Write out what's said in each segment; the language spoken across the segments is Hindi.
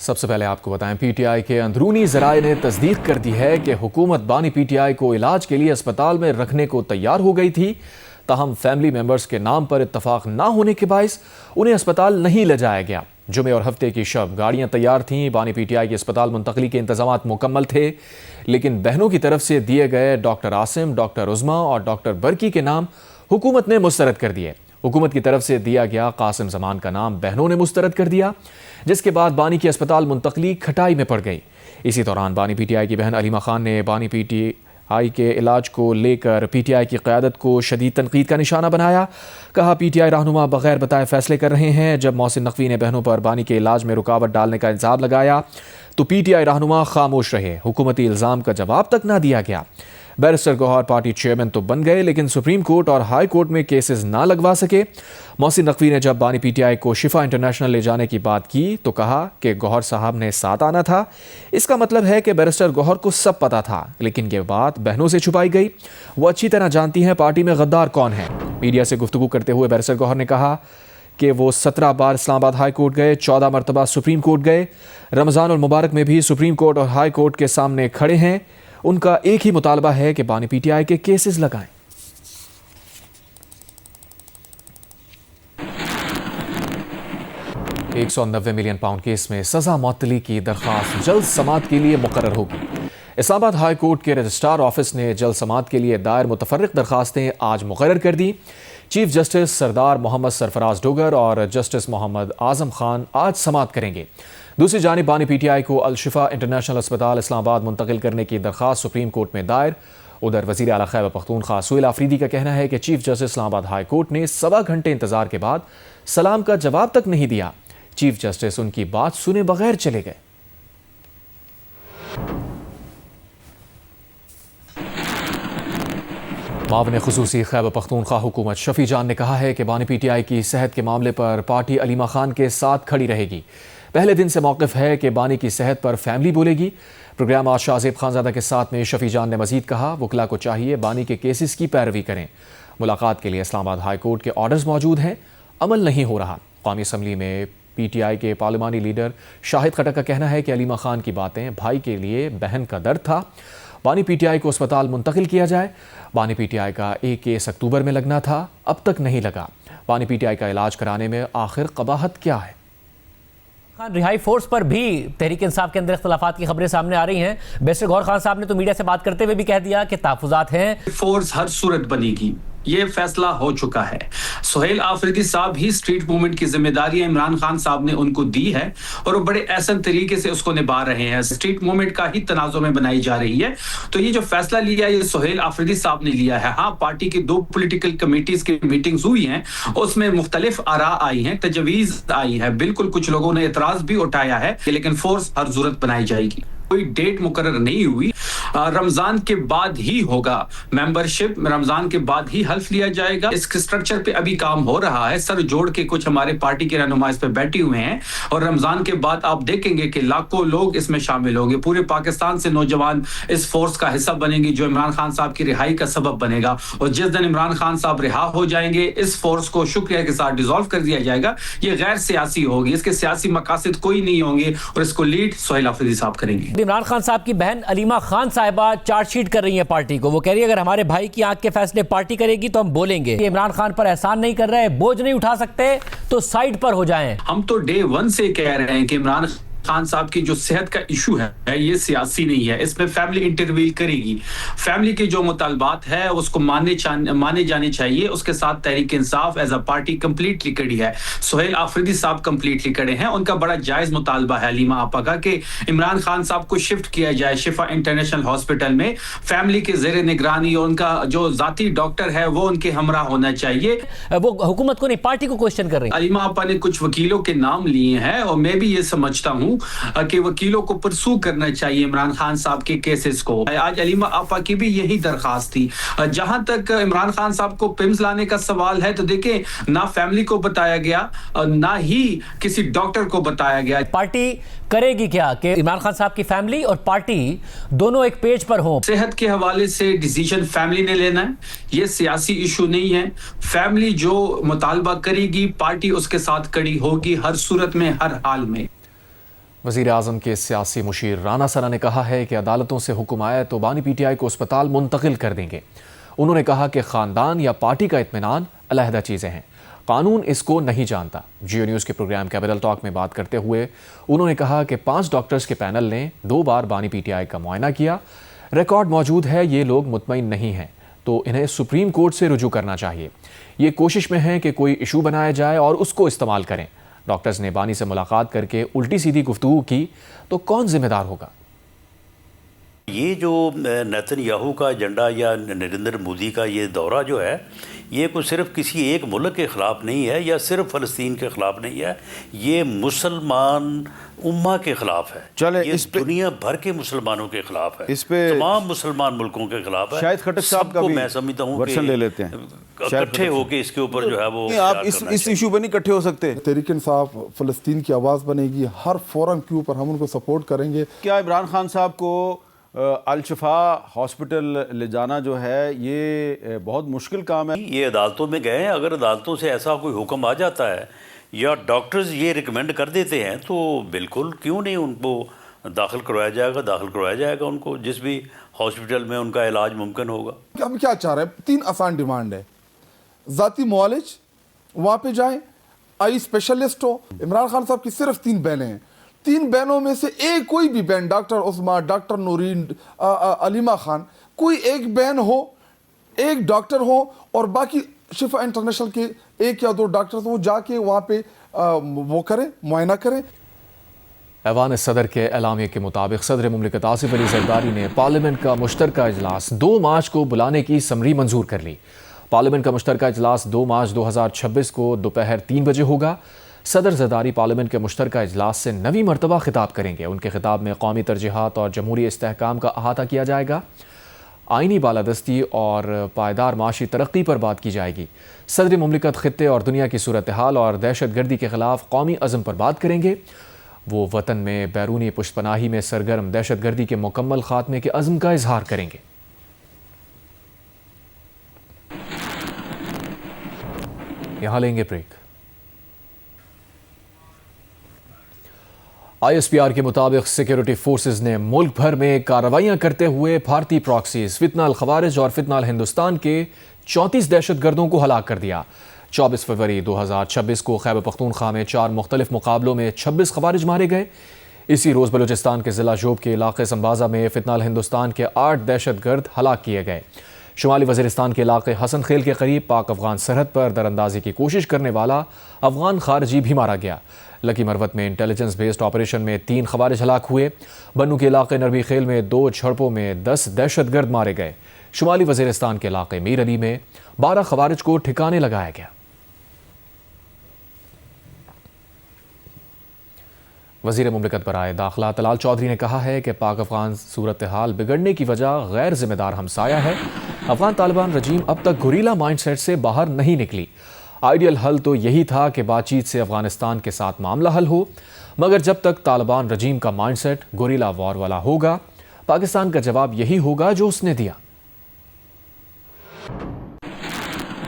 सबसे पहले आपको बताएं, पीटीआई के अंदरूनी जराये ने तस्दीक कर दी है कि हुकूमत बानी पीटीआई को इलाज के लिए अस्पताल में रखने को तैयार हो गई थी। ताहम फैमिली मेंबर्स के नाम पर इत्तफाक ना होने के बायस उन्हें अस्पताल नहीं ले जाया गया। जुमे और हफ्ते की शब गाड़ियां तैयार थीं, बानी पीटीआई के अस्पताल मुंतकली के इंतजाम मुकम्मल थे, लेकिन बहनों की तरफ से दिए गए डॉक्टर आसिम, डॉक्टर उज़मा और डॉक्टर बरकी के नाम हुकूमत ने मुस्तरद कर दिए। हुकूमत की तरफ से दिया गया कासिम जमान का नाम बहनों ने मुस्तरद कर दिया, जिसके बाद बानी की अस्पताल मुंतकली खटाई में पड़ गई। इसी दौरान बानी पीटीआई की बहन अलीमा खान ने बानी पीटीआई के इलाज को लेकर पीटीआई की क़यादत को शदीद तनकीद का निशाना बनाया। कहा, पीटीआई रहनुमा बगैर बताए फैसले कर रहे हैं। जब मोहसिन नकवी ने बहनों पर बानी के इलाज में रुकावट डालने का इल्ज़ाम लगाया तो पीटीआई रहनुमा खामोश रहे। हुकूमती इल्ज़ाम का जवाब तक ना दिया गया। बैरिस्टर गौहर पार्टी चेयरमैन तो बन गए, लेकिन सुप्रीम कोर्ट और हाई कोर्ट में केसेस ना लगवा सके। मोहसिन नकवी ने जब बानी पीटीआई को शिफा इंटरनेशनल ले जाने की बात की तो कहा कि गौहर साहब ने साथ आना था। इसका मतलब है कि बैरिस्टर गौहर को सब पता था, लेकिन ये बात बहनों से छुपाई गई। वो अच्छी तरह जानती हैं पार्टी में गद्दार कौन है। मीडिया से गुफ्तगू करते हुए बैरिस्टर गौहर ने कहा कि वो 17 बार इस्लामाबाद हाई कोर्ट गए, 14 मरतबा सुप्रीम कोर्ट गए। रमज़ान और मुबारक में भी सुप्रीम कोर्ट और हाई कोर्ट के सामने खड़े हैं। उनका एक ही मुतालबा है कि बानी पीटीआई के केसेस लगाएं। £190 मिलियन केस में सजा मुअत्तली की दरख्वास्त जल्द समाअत के लिए मुकर्रर होगी। इस्लामाबाद हाई कोर्ट के रजिस्ट्रार ऑफिस ने जल्द समाअत के लिए दायर मुतफर्रिक दरख्वास्तें आज मुकर्रर कर दी। चीफ जस्टिस सरदार मोहम्मद सरफराज डोगर और जस्टिस मोहम्मद आजम खान आज समाअत करेंगे। दूसरी जानिब बानी पीटीआई को अल-शिफा इंटरनेशनल अस्पताल इस्लामाबाद मुंतकिल करने की दरख्वास्त सुप्रीम कोर्ट में दायर। उधर वज़ीर आला खैबर पख्तूनख्वा सुहेल आफरीदी का कहना है कि chief justice Islamabad high court ने 1.25 घंटे इंतजार के बाद सलाम का जवाब तक नहीं दिया। चीफ जस्टिस उनकी बात सुने बगैर चले गए। मावन खुसूसी खैबर पख्तूनख्वा हुकूमत शफी जान ने कहा है कि बानी पीटीआई की सेहत के मामले पर पार्टी अलीमा खान के साथ खड़ी रहेगी। पहले दिन से मौक़िफ़ है कि बानी की सेहत पर फैमिली बोलेगी। प्रोग्राम आज शाहज़ेब खानज़ादा के साथ में शफी जान ने मजीद कहा, वकला को चाहिए बानी के केसेस की पैरवी करें। मुलाकात के लिए इस्लामाबाद हाई कोर्ट के ऑर्डर्स मौजूद हैं, अमल नहीं हो रहा। कौमी असम्बली में पीटीआई के पार्लिमानी लीडर शाहिद खट्टर का कहना है कि अलीमा खान की बातें भाई के लिए बहन का दर्द था। बानी पीटीआई को अस्पताल मुंतकिल किया जाए। बानी पीटीआई का एक केस अक्टूबर में लगना था, अब तक नहीं लगा। बानी पीटीआई का इलाज कराने में आखिर कबाहत क्या है? रिहाई फोर्स पर भी तहरीक इंसाफ के अंदर इख्तलाफात की खबरें सामने आ रही हैं। बैरिस्टर गौहर खान साहब ने तो मीडिया से बात करते हुए भी कह दिया कि तहफ़्फ़ुज़ात हैं। फोर्स हर सूरत बनेगी, ये फैसला हो चुका है। सुहेल आफरीदी साहब ही स्ट्रीट मूवमेंट की जिम्मेदारी इमरान खान साहब ने उनको दी है और वो बड़े एहसन तरीके से उसको निभा रहे हैं। स्ट्रीट मूवमेंट का ही तनाज़ुर में बनाई जा रही है। तो ये जो फैसला लिया ये सुहेल आफरीदी साहब ने लिया है। हाँ, पार्टी की 2 पॉलिटिकल कमेटीज की मीटिंग्स हुई हैं, उसमें मुख्तलिफ आरा आई हैं, तजवीज़ आई है। बिल्कुल कुछ लोगों ने एतराज़ भी उठाया है, लेकिन फोर्स हर सूरत बनाई जाएगी। कोई डेट मुकर्रर नहीं हुई। रमजान के बाद ही होगा मेंबरशिप, रमजान के बाद ही हल्फ लिया जाएगा। इस स्ट्रक्चर पे अभी काम हो रहा है। सर जोड़ के कुछ हमारे पार्टी के रहनुमा इस पे बैठे हुए हैं और रमजान के बाद आप देखेंगे कि लाखों लोग इसमें शामिल होंगे। पूरे पाकिस्तान से नौजवान इस फोर्स का हिस्सा बनेंगे, जो इमरान खान साहब की रिहाई का सबब बनेगा। और जिस दिन इमरान खान साहब रिहा हो जाएंगे, इस फोर्स को शुक्रिया के साथ डिसॉल्व कर दिया जाएगा। ये गैर सियासी होगी, इसके सियासी मकासद कोई नहीं होंगे और इसको लीड सुहेल आफरीदी साहब करेंगे। इमरान खान साहब की बहन अलीमा खान साहिबा चार्जशीट कर रही है पार्टी को। वो कह रही है अगर हमारे भाई की आंख के फैसले पार्टी करेगी तो हम बोलेंगे। इमरान खान पर एहसान नहीं कर रहे, बोझ नहीं उठा सकते तो साइड पर हो जाएं। हम तो डे 1 से कह रहे हैं कि इमरान खान साहब की जो सेहत का इशू है ये सियासी नहीं है। इसमें फैमिली इंटरवीन करेगी। फैमिली के जो मुतालबात है उसको माने जाने चाहिए। उसके साथ Tehreek Insaf as a party completely खड़ी है। सुहेल आफरीदी साहब कंप्लीटली खड़े हैं। उनका बड़ा जायज मुतालबा है अलीमा आपा का कि इमरान खान साहब को शिफ्ट किया जाए शिफा इंटरनेशनल हॉस्पिटल में। फैमिली के जेर निगरानी और उनका जो जाती डॉक्टर है वो उनके हमरा होना चाहिए। वो हुकूमत को नहीं, पार्टी को क्वेश्चन कर रही है। अलीमा आपा ने कुछ वकीलों के नाम लिए हैं और मैं भी ये समझता हूँ कि वकीलों को परसू करना चाहिए इमरान खान साहब के केसेस को। आज अलीमा आपा की भी यही दरखास्त थी। जहां तक इमरान खान साहब को पिम्स लाने का सवाल है तो देखें, ना फैमिली को बताया गया ना ही किसी डॉक्टर को बताया गया। पार्टी करेगी क्या कि इमरान खान साहब की फैमिली और पार्टी दोनों एक पेज पर हो? सेहत के हवाले से डिसीजन फैमिली ने लेना है, ये सियासी इशू नहीं है। फैमिली जो मुतालबा करेगी पार्टी उसके साथ खड़ी होगी हर सूरत में, हर हाल में। वज़ीर आज़म के सियासी मुशीर राना सना ने कहा है कि अदालतों से हुक्म आए तो बानी पीटीआई को अस्पताल मुंतकिल कर देंगे। उन्होंने कहा कि ख़ानदान या पार्टी का इत्मीनान अलहदा चीज़ें हैं, कानून इसको नहीं जानता। जियो न्यूज़ के प्रोग्राम कैपिटल टॉक में बात करते हुए उन्होंने कहा कि 5 डॉक्टर्स के पैनल ने 2 बार बानी पीटीआई का मुआयना किया, रिकॉर्ड मौजूद है, ये लोग मुतमईन नहीं हैं तो इन्हें सुप्रीम कोर्ट से रुजू करना चाहिए। ये कोशिश में है कि कोई इशू बनाया जाए और उसको इस्तेमाल करें। डॉक्टर्स ने बानी से मुलाकात करके उल्टी सीधी गुफ्तगू की तो कौन जिम्मेदार होगा? ये जो नेतन्याहू का एजेंडा या नरेंद्र मोदी का ये दौरा जो है, ये कोई सिर्फ किसी एक मुल्क के ख़िलाफ़ नहीं है या सिर्फ फ़लस्तीन के ख़िलाफ़ नहीं है, ये मुसलमान उम्मा के ख़िलाफ़ है। चले ये इस पे दुनिया भर के मुसलमानों के ख़िलाफ़ है, इस पे तमाम मुसलमान मुल्कों के ख़िलाफ़ है। शाहिद खट्टक साहब का भी मैं समझता हूँ वर्शन ले लेते हैं, इकट्ठे होके इसके ऊपर जो है वो आप इस इशू पे नहीं इकट्ठे हो सकते। तहरीक इंसाफ फ़लस्तीन की आवाज़ बनेगी, हर फोरम के ऊपर हम उनको सपोर्ट करेंगे। क्या इमरान खान साहब को अल-शिफा हॉस्पिटल ले जाना जो है ये बहुत मुश्किल काम है? ये अदालतों में गए हैं, अगर अदालतों से ऐसा कोई हुक्म आ जाता है या डॉक्टर्स ये रिकमेंड कर देते हैं तो बिल्कुल क्यों नहीं उनको दाखिल करवाया जाएगा उनको जिस भी हॉस्पिटल में उनका इलाज मुमकिन होगा। हम क्या चाह रहे हैं? 3 आसान डिमांड है। ज़ाती मुआलिज वहाँ पे जाएं, आई स्पेशलिस्ट हो। इमरान खान साहब की सिर्फ 3 बहनें हैं, 3 बहनों में से एक कोई भी बहन, डॉक्टर उस्मा, डॉक्टर नूरीन, अलीमा खान, कोई एक बहन हो, एक डॉक्टर हो और बाकी शिफा इंटरनेशनल के 1 या 2 डॉक्टर वो जाके वहाँ पे वो करें, मुआयना करें। ऐवान सदर के एलामिया के मुताबिक सदर मुमलिकत आसिफ अली जरदारी ने पार्लियामेंट का मुश्तरका इजलास 2 मार्च को बुलाने की समरी मंजूर कर ली। पार्लियामेंट का मुश्तरका इजलास 2 मार्च 2026 को दोपहर 3 बजे होगा। सदर जरदारी पार्लियामेंट के मुश्तरका इजलास से 9वीं मरतबा खिताब करेंगे। उनके खिताब में कौमी तरजीहात और जमहूरी इस्तेहकाम का अहाता किया जाएगा, आइनी बालादस्ती और पायदार माशी तरक्की पर बात की जाएगी। सदर मुमलिकत खित्ते और दुनिया की सूरत हाल और दहशत गर्दी के खिलाफ कौमी अज़म पर बात करेंगे। वो वतन में बैरूनी पुष्पनाही में सरगर्म दहशत गर्दी के मुकम्मल खात्मे के अज़म का इजहार करेंगे। यहां लेंगे ब्रेक। ISPR के मुताबिक सिक्योरिटी फोर्सेज ने मुल्क भर में कार्रवाइयां करते हुए भारतीय प्रॉक्सीज फितना अल खवारिज और फितना अल हिंदुस्तान के 34 दहशतगर्दों को हलाक कर दिया। 24 फरवरी 2026 को खैबर पख्तूनख्वा में 4 मुख्तलिफ मुकाबलों में 26 खवारिज मारे गए। इसी रोज़ बलूचिस्तान के ज़िला जोब के इलाके संबाजा में फितना अल हिंदुस्तान के 8 दहशतगर्द हलाक किए गए। शुमाली वज़ीरिस्तान के इलाके हसन खेल के करीब पाक अफगान सरहद पर दरअंदाजी की कोशिश करने वाला अफगान खारजी भी मारा गया। लकी मरवत में इंटेलिजेंस बेस्ड ऑपरेशन में 3 खवारिज हलाक हुए। बन्नू के इलाके नरमी खेल में 2 झड़पों में 10 दहशतगर्द मारे गए। शुमाली वज़ीरिस्तान के इलाके मीर अली में 12 खवारिज को ठिकाने लगाया गया। वज़ीर मुमलिकत बराए दाखिला तलाल चौधरी ने कहा है कि पाक अफगान सूरत हाल बिगड़ने की वजह गैर जिम्मेदार हमसाया है। अफगान तालिबान रजीम अब तक गुरीला माइंडसेट से बाहर नहीं निकली। आइडियल हल तो यही था कि बातचीत से अफगानिस्तान के साथ मामला हल हो, मगर जब तक तालिबान रजीम का माइंडसेट गुरीला वॉर वाला होगा, पाकिस्तान का जवाब यही होगा जो उसने दिया।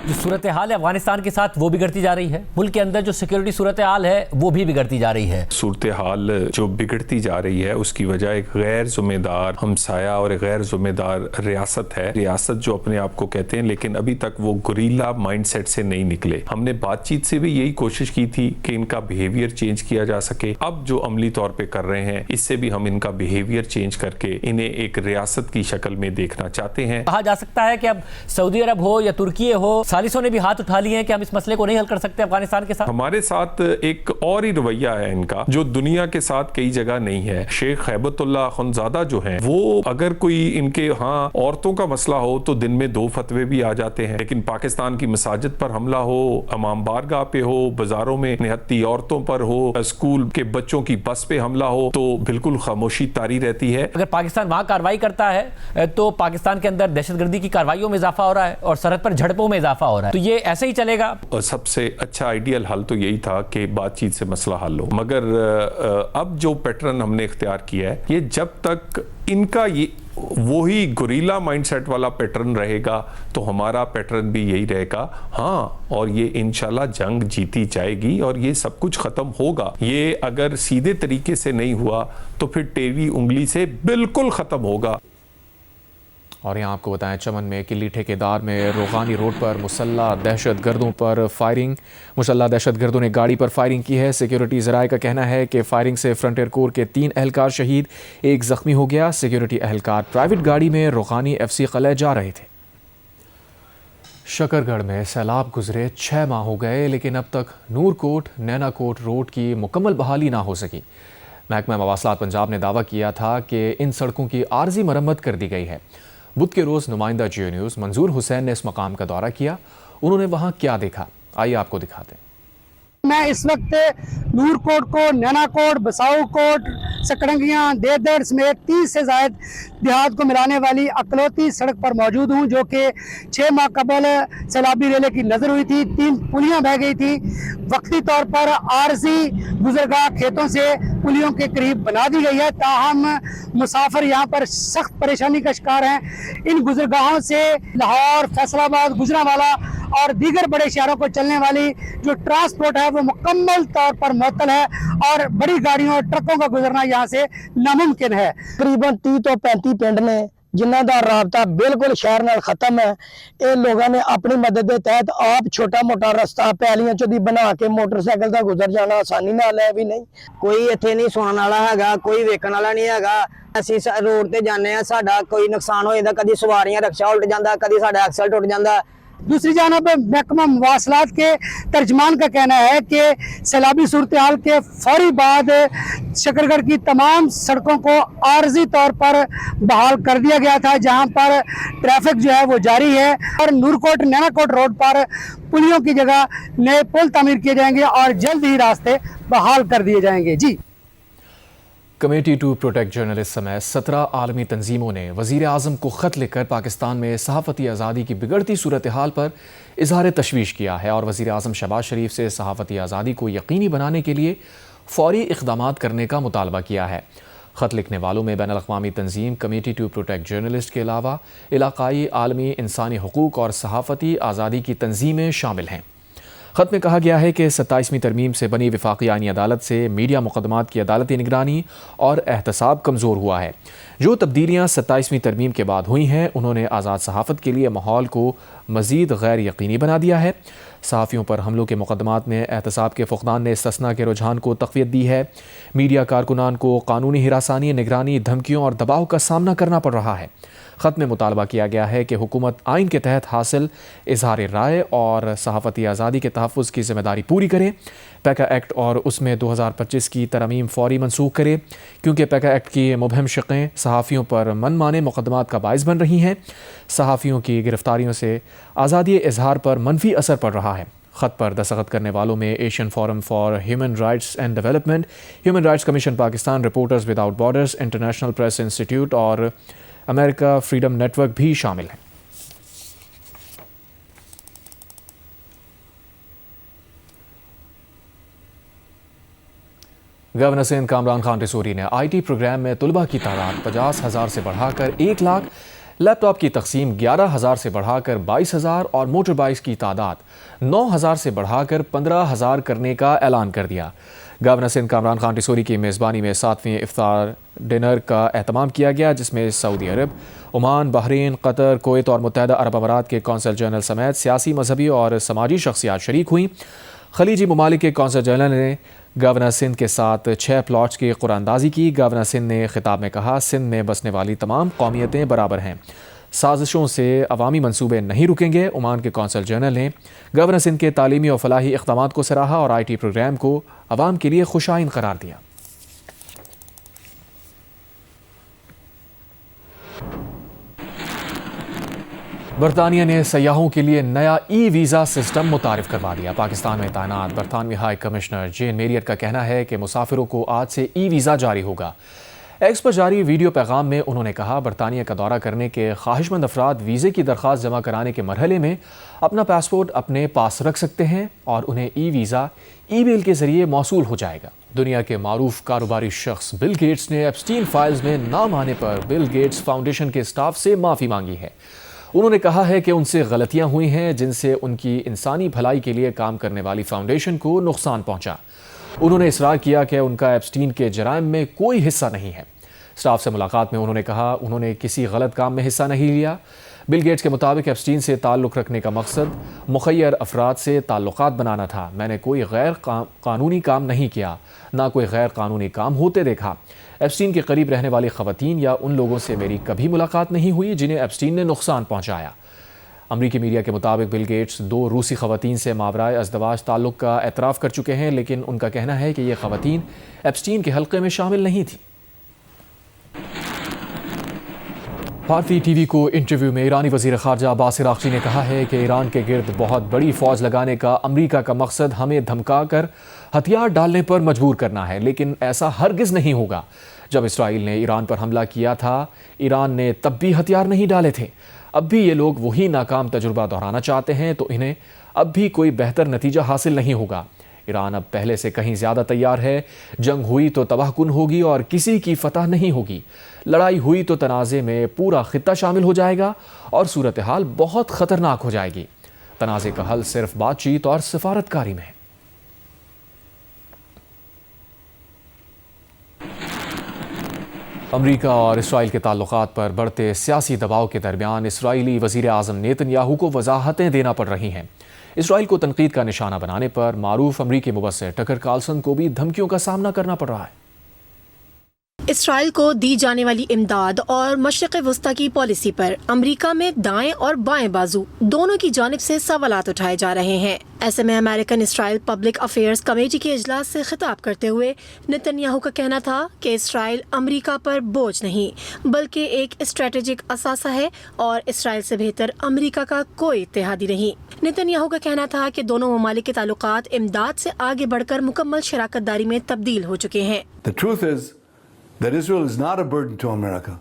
जो सूरत हाल है अफगानिस्तान के साथ वो बिगड़ती जा रही है, मुल्क के अंदर जो सिक्योरिटी सूरत हाल है वो भी बिगड़ती जा रही है। सूरत हाल जो बिगड़ती जा रही है उसकी वजह एक गैर जिम्मेदार हमसाया और एक गैर जिम्मेदार रियासत है। रियासत जो अपने आप को कहते हैं, लेकिन अभी तक वो गुरीला माइंडसेट से नहीं निकले। हमने बातचीत से भी यही कोशिश की थी कि इनका बिहेवियर चेंज किया जा सके। अब जो अमली तौर पर कर रहे हैं, इससे भी हम इनका बिहेवियर चेंज करके इन्हें एक रियासत की शक्ल में देखना चाहते हैं। कहा जा सकता है कि अब सऊदी अरब हो या तुर्की हो, सालिसों ने भी हाथ उठा लिए हैं कि हम इस मसले को नहीं हल कर सकते अफगानिस्तान के साथ। हमारे साथ एक और ही रवैया है इनका जो दुनिया के साथ कई जगह नहीं है। शेख हैबतुल्लाह खुनजादा जो हैं, वो अगर कोई इनके औरतों का मसला हो तो दिन में 2 फतवे भी आ जाते हैं, लेकिन पाकिस्तान की मसाजिद पर हमला हो, इमाम बारगाह पे हो, बाजारों में निहत्ती औरतों पर हो, स्कूल के बच्चों की बस पे हमला हो, तो बिल्कुल खामोशी तारी रहती है। अगर पाकिस्तान वहां कार्रवाई करता है तो पाकिस्तान के अंदर दहशतगर्दी की कार्रवाइयों में इजाफा हो रहा है और सरहद पर झड़पों में इजाफा हो रहा है, तो ये ऐसे ही चलेगा। और सबसे अच्छा आइडियल हल तो यही था कि बातचीत से मसला हल हो, मगर अब जो पैटर्न हमने इख्तियार किया है, ये जब तक इनका ये वही गुरीला माइंडसेट वाला पैटर्न रहेगा तो हमारा पैटर्न भी यही रहेगा। हाँ, और ये इंशाल्लाह जंग जीती जाएगी और ये सब कुछ खत्म होगा। ये अगर सीधे तरीके से नहीं हुआ तो फिर टेढ़ी उंगली से बिल्कुल खत्म होगा। और यहाँ आपको बताएं, चमन में किली ठेकेदार में रोगानी रोड पर मुसल्ला दहशतगर्दों पर फायरिंग। मुसल्ला दहशतगर्दों ने गाड़ी पर फायरिंग की है। सिक्योरिटी ज़राए का कहना है कि फायरिंग से फ्रंटियर कोर के 3 एहलकार शहीद, 1 जख्मी हो गया। सिक्योरिटी एहलकार प्राइवेट गाड़ी में रोगानी FC कलह जा रहे थे। शकरगढ़ में सैलाब गुजरे 6 माह हो गए, लेकिन अब तक नूरकोट नैनाकोट रोड की मुकम्मल बहाली ना हो सकी। महकमा मवासलात पंजाब ने दावा किया था कि इन सड़कों की आर्जी मरम्मत कर दी गई है। बुध के रोज़ नुमाइंदा जियो न्यूज़ मंजूर हुसैन ने इस मकाम का दौरा किया। उन्होंने वहाँ क्या देखा, आइए आपको दिखाते हैं। मैं इस वक्त नूरकोट को, नैनाकोट, बसाऊ कोट, सकड़ंगियाँ, देदड़ समेत 30 से ज़ायद देहात को मिलाने वाली अकलौती सड़क पर मौजूद हूँ, जो कि 6 माह कबल सैलाबी रेले की नज़र हुई थी। 3 पुलियाँ बह गई थी। वक्ती तौर पर आरजी गुजरगाह खेतों से पुलियों के करीब बना दी गई है, ताहम मुसाफिर यहाँ पर सख्त परेशानी का शिकार हैं। इन गुजरगाहों से लाहौर, फैसलाबाद, गुजरांवाला और दीगर बड़े शहरों को चलने वाली जो ट्रांसपोर्ट है वो मुकम्मल तौर पर मुअत्तल है और बड़ी गाड़ियों और ट्रकों का गुजरना यहाँ से नामुमकिन है। तकरीबन 30 तो 35 पिंड ने जिन्हों का राबता बिल्कुल शहर नाल खत्म है। ये लोगों ने अपनी मदद के तहत आप छोटा मोटा रस्ता पैलियां चों दी बना के मोटरसाइकिल का गुजर जाना आसानी नाल है भी नहीं। कोई इत्थे नहीं सुनने वाला हैगा, कोई वेखण वाला नहीं हैगा। ਅਸੀਂ रोड ते जाने आ, साडा कोई नुकसान हो जाता, कदी सवारियां रक्षा उल्ट जाता, कदी साडा एक्सल टुट जाता। दूसरी जानब महकमा मवासलात के तर्जमान का कहना है कि सैलाबी सूरत हाल के फौरी बाद शकरगढ़ की तमाम सड़कों को आर्जी तौर पर बहाल कर दिया गया था, जहां पर ट्रैफिक जो है वो जारी है और नूरकोट नैनाकोट रोड पर पुलियों की जगह नए पुल तामीर किए जाएंगे और जल्द ही रास्ते बहाल कर दिए जाएंगे। जी, कमेटी टू प्रोटेक्ट जर्नलिस्ट समेत 17 आलमी तंजीमों ने वज़ीर आज़म को ख़त लिखकर पाकिस्तान में सहाफ़ती आज़ादी की बिगड़ती सूरत हाल पर इजहार तशवीश किया है और वज़ीर आज़म शहबाज शरीफ से सहाफ़ती आज़ादी को यकीनी बनाने के लिए फ़ौरी इक़दामात करने का मुतालबा किया है। ख़त लिखने वालों में बैनुल-अक़वामी तंजीम कमेटी टू प्रोटेक्ट जर्नलिस्ट के अलावा इलाक़ाई आलमी इंसानी हुकूक़ और सहाफ़ती आज़ादी की तंजीमें शामिल हैं। ख़त में कहा गया है कि 27वीं तरमीम से बनी वफाकी आईनी अदालत से मीडिया मुक़दमात की अदालती निगरानी और एहतसाब कमज़ोर हुआ है। जो तब्दीलियाँ 27वीं तरमीम के बाद हुई हैं, उन्होंने आज़ाद सहाफ़त के लिए माहौल को मज़ीद गैर यकीनी बना दिया है। सहाफ़ियों पर हमलों के मुक़दमात में एहतसाब के फ़ुक़दान ने इस्तिस्ना के रुझान को तक़वियत दी है। मीडिया कारकुनान को कानूनी हिरासानी, निगरानी, धमकियों और दबाव का सामना करना पड़ रहा है। ख़त में मुतालबा किया गया है कि हुकूमत आइन के तहत हासिल इजहार राय और सहाफ़ती आज़ादी के तहफ़्फ़ुज़ की ज़िम्मेदारी पूरी करे। पैका एक्ट और उसमें 2025 की तरमीम फ़ौरी मनसूख करे, क्योंकि पैका एक्ट की मुबहम शिक़ें सहाफ़ियों पर मनमाने मुक़दमात का बाइस बन रही हैं। सहाफ़ियों की गिरफ़्तारियों से आज़ादी इजहार पर मनफी असर पड़ रहा है। ख़त पर दस्तखत करने वालों में Asian forum for human rights and development, human rights commission Pakistan, reporters without borders, international press institute और अमेरिका फ्रीडम नेटवर्क भी शामिल हैं। गवर्नर सिंध कामरान खान रिसोरी ने IT प्रोग्राम में तुलबा की तादाद 50,000 से बढ़ाकर 1 लाख, लैपटॉप की तकसीम 11,000 से बढ़ाकर 22,000 और मोटर बाइक्स की तादाद 9,000 से बढ़ाकर 15,000 करने का ऐलान कर दिया। गवर्नर सिंध कामरान खान रिसोरी की मेज़बानी में 7वें इफ्तार डिनर का एहतमाम किया गया, जिसमें सऊदी अरब, ओमान, बहरीन, कतर, कुवैत और मुत्तहदा अरब अमारात के कौंसल जनरल समेत सियासी, मजहबी और समाजी शख्सियात शरीक हुई। खलीजी ममालिक के कौंसल जनरल ने गवर्नर सिंध के साथ 6 प्लॉट्स की कुरानंदाजी की। गवर्नर सिंध ने खिताब में कहा, सिंध में बसने वाली तमाम कौमियतें बराबर हैं, साजिशों से अवामी मंसूबे नहीं रुकेंगे। ओमान के कौंसल जनरल ने गवर्नर सिंध के तालीमी और फलाही इक़दामात को सराहा और IT प्रोग्राम को अवाम के लिए खुशाइन करार दिया। बरतानिया ने सयाहों के लिए नया वीज़ा सिस्टम मुतारिफ करवा दिया। पाकिस्तान में तैनात बरतानवी हाई कमिश्नर जेन मेरियट का कहना है कि मुसाफिरों को आज से वीज़ा जारी होगा। एक्स पर जारी वीडियो पैगाम में उन्होंने कहा, बरतानिया का दौरा करने के ख्वाहिशमंद अफराद वीज़े की दरख्वास्त जमा कराने के मरहले में अपना पासपोर्ट अपने पास रख सकते हैं और उन्हें ई-वीज़ा ईमेल के जरिए मौसूल हो जाएगा। दुनिया के मारूफ कारोबारी शख्स बिल गेट्स ने एप्स्टीन फाइल्स में नाम आने पर बिल गेट्स फाउंडेशन के स्टाफ से माफ़ी मांगी है। उन्होंने कहा है कि उनसे गलतियां हुई हैं जिनसे उनकी इंसानी भलाई के लिए काम करने वाली फाउंडेशन को नुकसान पहुंचा। उन्होंने इसरार किया कि उनका एप्स्टीन के जराइम में कोई हिस्सा नहीं है। स्टाफ से मुलाकात में उन्होंने कहा, उन्होंने किसी गलत काम में हिस्सा नहीं लिया। बिल गेट्स के मुताबिक एप्स्टीन से ताल्लुक़ रखने का मकसद मुखय्यर अफराद से ताल्लुकात बनाना था। मैंने कोई गैर कानूनी काम नहीं किया, ना कोई गैर कानूनी काम होते देखा। एप्स्टीन के करीब रहने वाली ख़वातीन या उन लोगों से मेरी कभी मुलाकात नहीं हुई जिन्हें एप्स्टीन ने नुकसान पहुँचाया। अमरीकी मीडिया के मुताबिक बिल गेट्स 2 रूसी ख़वातीन से मावराए अज़दवाज ताल्लुक़ का एतराफ़ कर चुके हैं, लेकिन उनका कहना है कि ये ख़वातीन एप्स्टीन के हल्के में शामिल नहीं थी। भारतीय टीवी को इंटरव्यू में ईरानी वज़ीर ख़ारजा अब्बास अराग़ची ने कहा है कि ईरान के गिर्द बहुत बड़ी फ़ौज लगाने का अमरीका का मकसद हमें धमका कर हथियार डालने पर मजबूर करना है, लेकिन ऐसा हरगिज़ नहीं होगा। जब इसराइल ने ईरान पर हमला किया था, ईरान ने तब भी हथियार नहीं डाले थे। अब भी ये लोग वही नाकाम तजुर्बा दोहराना चाहते हैं, तो इन्हें अब भी कोई बेहतर नतीजा हासिल नहीं होगा। ईरान अब पहले से कहीं ज़्यादा तैयार है। जंग हुई तो तबाहकुन होगी और किसी की फतह नहीं होगी। लड़ाई हुई तो तनाज़े में पूरा खित्ता शामिल हो जाएगा और सूरत हाल बहुत ख़तरनाक हो जाएगी। तनाज़े का हल सिर्फ बातचीत और सिफारतकारी में है। अमरीका और इसराइल के ताल्लुकात पर बढ़ते सियासी दबाव के दरमियान इसराइली वज़ीर आज़म नेतन्याहू को वजाहतें देना पड़ रही हैं। इसराइल को तनकीद का निशाना बनाने पर मारूफ अमरीकी मुबस्सिर टकर कार्लसन को भी धमकियों का सामना करना पड़ रहा है। इसराइल को दी जाने वाली इमदाद और मशरिक़ वस्ता की पॉलिसी पर अमरीका में दाएं और बाएं बाजू दोनों की जानिब से सवालात उठाए जा रहे हैं। ऐसे में American Israel public affairs committee के इजलास से खिताब करते हुए नेतन्याहू का कहना था कि इसराइल अमरीका पर बोझ नहीं बल्कि एक स्ट्रेटेजिक असासा है और इसराइल से बेहतर अमरीका का कोई इत्तेहादी नहीं। नेतन्याहू का कहना था कि दोनों ममालिक के ताल्लुकात इमदाद से आगे बढ़कर मुकम्मल शराकत दारी में तब्दील हो चुके हैं। The truth is that Israel is not a burden to America.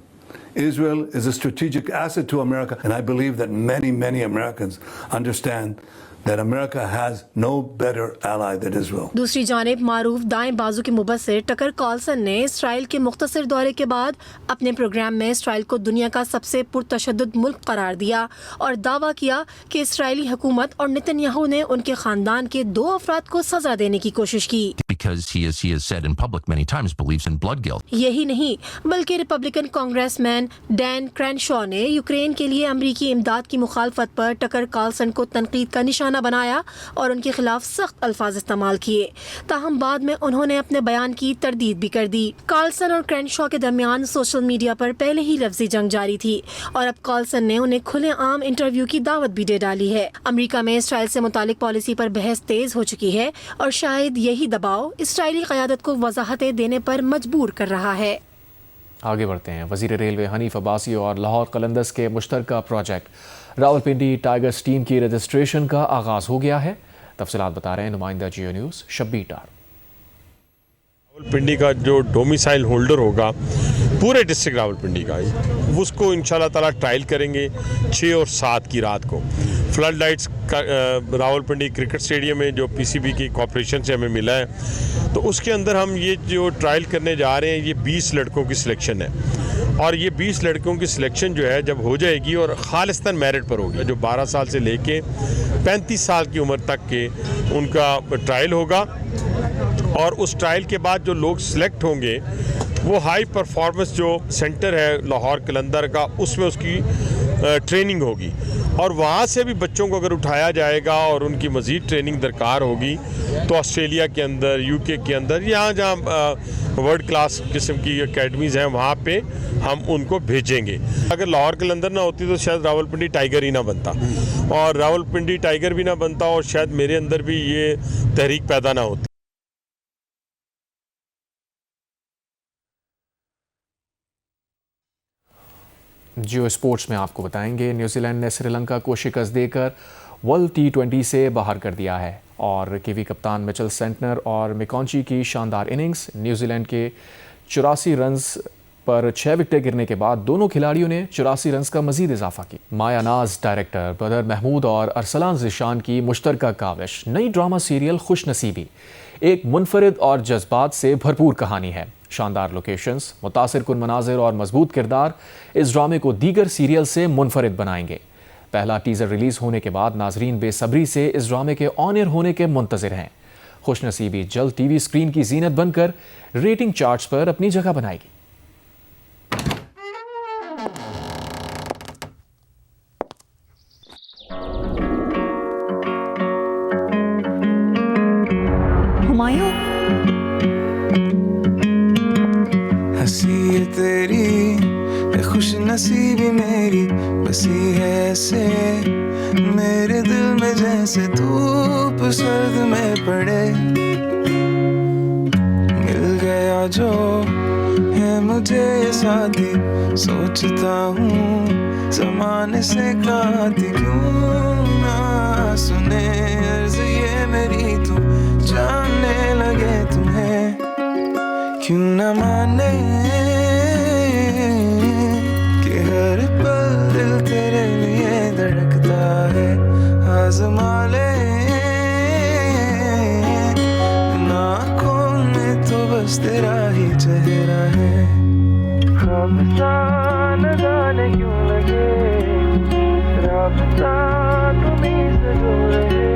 Israel is a strategic asset to America, and I believe that many Americans understand that America has no better ally than Israel. दूसरी जानिब मारूफ दाएं बाजू के मुबस्सिर टकर कार्लसन ने इसराइल के मुख्तसर दौरे के बाद अपने प्रोग्राम में इसराइल को दुनिया का सबसे पुरतशद्दुद मुल्क करार दिया और दावा किया कि इसराइली हुकूमत और नेतन्याहू ने उनके खानदान के 2 अफराद को सजा देने की कोशिश की। Because he has said in public many times believes in blood guilt. यही नहीं बल्कि रिपब्लिकन कांग्रेसमैन डैन क्रैनशॉ ने यूक्रेन के लिए अमरीकी इमदाद की मुखालफत पर टकर कार्लसन को तनकीद का निशाना बनाया और उनके खिलाफ सख्त अल्फाज इस्तेमाल किए। ताहम बाद में उन्होंने अपने बयान की तरदीद भी कर दी। कार्लसन और क्रैनशॉ के दरमियान सोशल मीडिया पर पहले ही लफ्जी जंग जारी थी और अब कार्लसन ने उन्हें खुलेआम इंटरव्यू की दावत भी दे डाली है। अमरीका में इसराइल से मुतालिक पॉलिसी पर बहस तेज हो चुकी है और शायद यही दबाव इसराइली क़यादत को वजाहतें देने पर मजबूर कर रहा है। आगे बढ़ते हैं। वज़ीर रेलवे हनीफ अब्बासी और लाहौर कलंदर्स के मुश्तरका प्रोजेक्ट रावलपिंडी टाइगर्स टीम की रजिस्ट्रेशन का आगाज़ हो गया है। तफसीलात बता रहे हैं नुमाइंदा जियो न्यूज़ शब्बीर डार। रावलपिंडी का जो डोमिसाइल होल्डर होगा पूरे डिस्ट्रिक्ट रावलपिंडी का, उसको इंशाल्लाह ताला ट्रायल करेंगे 6 और 7 की रात को। फ्लड लाइट्स का रावलपिंडी क्रिकेट स्टेडियम में जो पीसीबी की कॉर्पोरेशन से हमें मिला है, तो उसके अंदर हम ये जो ट्रायल करने जा रहे हैं, ये 20 लड़कों की सिलेक्शन है और ये 20 लड़कों की सिलेक्शन जो है जब हो जाएगी और खालिस्तान मेरिट पर होगी, जो 12 साल से लेके 35 साल की उम्र तक के उनका ट्रायल होगा और उस ट्रायल के बाद जो लोग सिलेक्ट होंगे वो हाई परफॉर्मेंस जो सेंटर है लाहौर कलंदर का, उसमें उसकी ट्रेनिंग होगी और वहाँ से भी बच्चों को अगर उठाया जाएगा और उनकी मज़ीद ट्रेनिंग दरकार होगी तो ऑस्ट्रेलिया के अंदर, यूके के अंदर, यहाँ जहाँ वर्ल्ड क्लास किस्म की एकेडमीज़ हैं वहाँ पे हम उनको भेजेंगे। अगर लाहौर कलंदर ना होती तो शायद रावलपिंडी टाइगर ही ना बनता और रावलपिंडी टाइगर भी ना बनता और शायद मेरे अंदर भी ये तहरीक पैदा ना होती। जियो स्पोर्ट्स में आपको बताएंगे, न्यूजीलैंड ने श्रीलंका को शिकस्त देकर वर्ल्ड T20 से बाहर कर दिया है और कीवी कप्तान मिचेल सेंटनर और मैकॉन्ची की शानदार इनिंग्स न्यूजीलैंड के 84 रन्स पर 6 विकेटें गिरने के बाद दोनों खिलाड़ियों ने 84 रन का मजीद इजाफा की। माया नाज डायरेक्टर बदर महमूद और अरसलान ज़िशान की मुश्तरका काविश नई ड्रामा सीरियल खुशनसीबी एक मुनफरिद और जज्बात से भरपूर कहानी है। शानदार लोकेशंस, मुतासिर कुन मनाजिर और मजबूत किरदार इस ड्रामे को दीगर सीरियल से मुनफरिद बनाएंगे। पहला टीजर रिलीज होने के बाद नाजरीन बेसब्री से इस ड्रामे के ऑन एयर होने के मुंतजिर हैं। खुशनसीबी जल्द टीवी स्क्रीन की जीनत बनकर रेटिंग चार्ट्स पर अपनी जगह बनाएगी। हुमायूं, हंसी तेरी खुश नसीबी मेरी बसी है ऐसे मेरे दिल में जैसे धूप सर्द में पड़े। मिल गया जो है मुझे ये साथी, सोचता हूँ ज़माने से कहा थी क्यों ना सुने अर्ज़ ये मेरी, तू जानने लगे तुम्हें क्यों ना माने कि हर पल दिल तेरे लिए धड़कता है। आज़मा ले आँखों में तो बस तेरा ही चेहरा है। राब्ता न जाने क्यों लगे, राब्ता तुम्हीं से जो रहे।